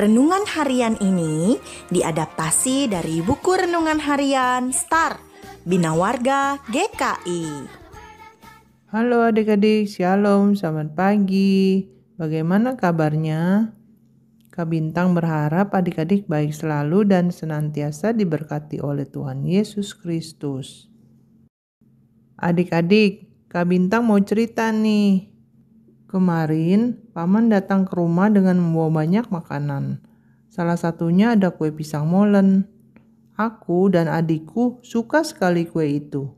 Renungan harian ini diadaptasi dari buku renungan harian Star Bina Warga GKI. Halo adik-adik, shalom, selamat pagi. Bagaimana kabarnya? Kak Bintang berharap adik-adik baik selalu dan senantiasa diberkati oleh Tuhan Yesus Kristus. Adik-adik, Kak Bintang mau cerita nih. Kemarin, Paman datang ke rumah dengan membawa banyak makanan. Salah satunya ada kue pisang molen. Aku dan adikku suka sekali kue itu.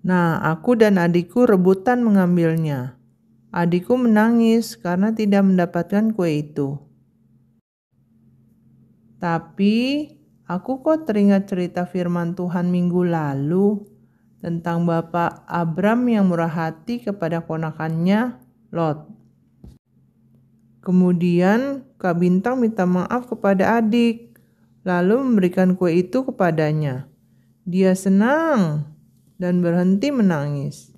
Nah, aku dan adikku rebutan mengambilnya. Adikku menangis karena tidak mendapatkan kue itu. Tapi, aku kok teringat cerita firman Tuhan minggu lalu tentang Bapak Abram yang murah hati kepada ponakannya, Lot. Kemudian, Kak Bintang minta maaf kepada adik, lalu memberikan kue itu kepadanya. Dia senang dan berhenti menangis.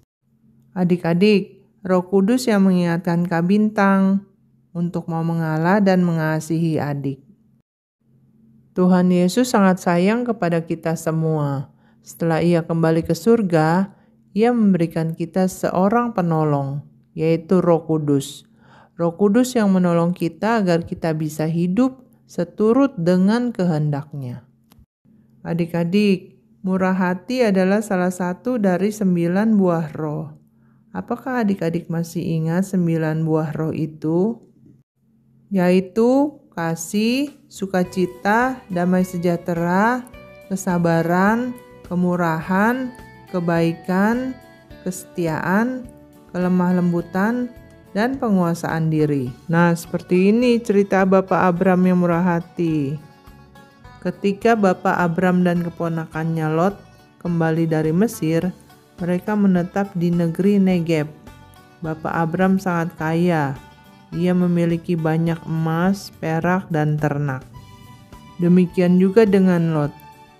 Adik-adik, Roh Kudus yang mengingatkan Kak Bintang untuk mau mengalah dan mengasihi adik. Tuhan Yesus sangat sayang kepada kita semua. Setelah Ia kembali ke surga, Ia memberikan kita seorang penolong, yaitu Roh Kudus. Roh Kudus yang menolong kita agar kita bisa hidup seturut dengan kehendak-Nya. Adik-adik, murah hati adalah salah satu dari 9 buah roh. Apakah adik-adik masih ingat 9 buah roh itu? Yaitu kasih, sukacita, damai sejahtera, kesabaran, kemurahan, kebaikan, kesetiaan, kelemah lembutan, dan penguasaan diri. Nah, seperti ini cerita Bapak Abram yang murah hati. Ketika Bapak Abram dan keponakannya Lot kembali dari Mesir, mereka menetap di negeri Negeb. Bapak Abram sangat kaya. Ia memiliki banyak emas, perak, dan ternak. Demikian juga dengan Lot.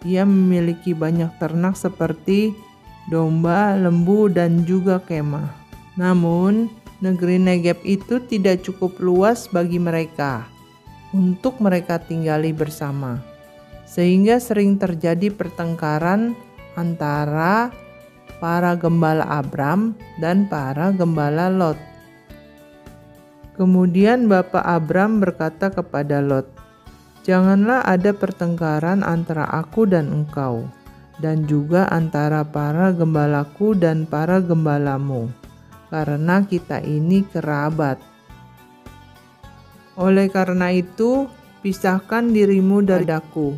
Ia memiliki banyak ternak seperti domba, lembu, dan juga kemah. Namun, negeri Negeb itu tidak cukup luas bagi mereka untuk mereka tinggali bersama. Sehingga sering terjadi pertengkaran antara para gembala Abram dan para gembala Lot. Kemudian Bapak Abram berkata kepada Lot, "Janganlah ada pertengkaran antara aku dan engkau, dan juga antara para gembalaku dan para gembalamu, karena kita ini kerabat. Oleh karena itu, pisahkan dirimu dariku.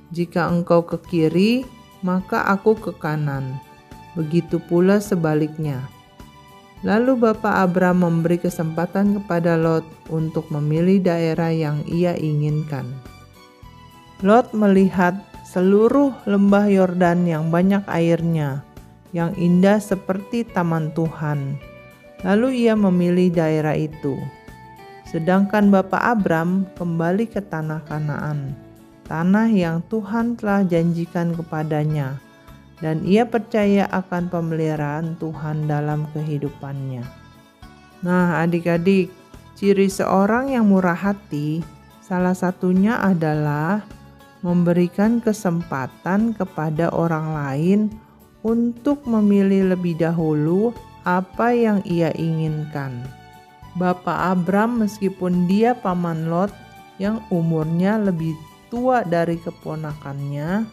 Jika engkau ke kiri, maka aku ke kanan. Begitu pula sebaliknya." Lalu Bapak Abram memberi kesempatan kepada Lot untuk memilih daerah yang ia inginkan. Lot melihat seluruh lembah Yordan yang banyak airnya, yang indah seperti taman Tuhan. Lalu ia memilih daerah itu. Sedangkan Bapak Abram kembali ke tanah Kanaan, tanah yang Tuhan telah janjikan kepadanya. Dan ia percaya akan pemeliharaan Tuhan dalam kehidupannya. Nah, adik-adik, ciri seorang yang murah hati salah satunya adalah memberikan kesempatan kepada orang lain untuk memilih lebih dahulu apa yang ia inginkan. Bapak Abram meskipun dia paman Lot yang umurnya lebih tua dari keponakannya,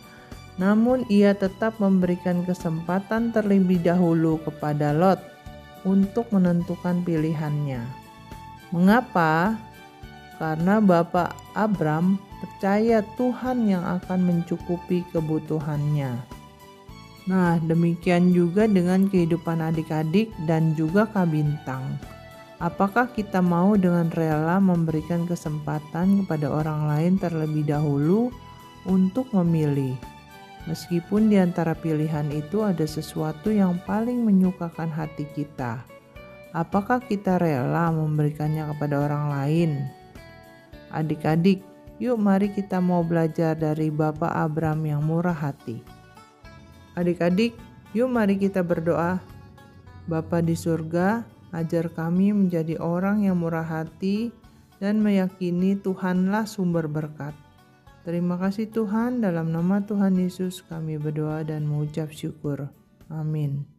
namun ia tetap memberikan kesempatan terlebih dahulu kepada Lot untuk menentukan pilihannya. Mengapa? Karena Bapak Abram percaya Tuhan yang akan mencukupi kebutuhannya. Nah, demikian juga dengan kehidupan adik-adik dan juga Kak Bintang. Apakah kita mau dengan rela memberikan kesempatan kepada orang lain terlebih dahulu untuk memilih? Meskipun di antara pilihan itu ada sesuatu yang paling menyukakan hati kita, apakah kita rela memberikannya kepada orang lain? Adik-adik, yuk mari kita mau belajar dari Bapak Abram yang murah hati. Adik-adik, yuk mari kita berdoa. Bapa di surga, ajar kami menjadi orang yang murah hati dan meyakini Tuhanlah sumber berkat. Terima kasih Tuhan, dalam nama Tuhan Yesus kami berdoa dan mengucap syukur. Amin.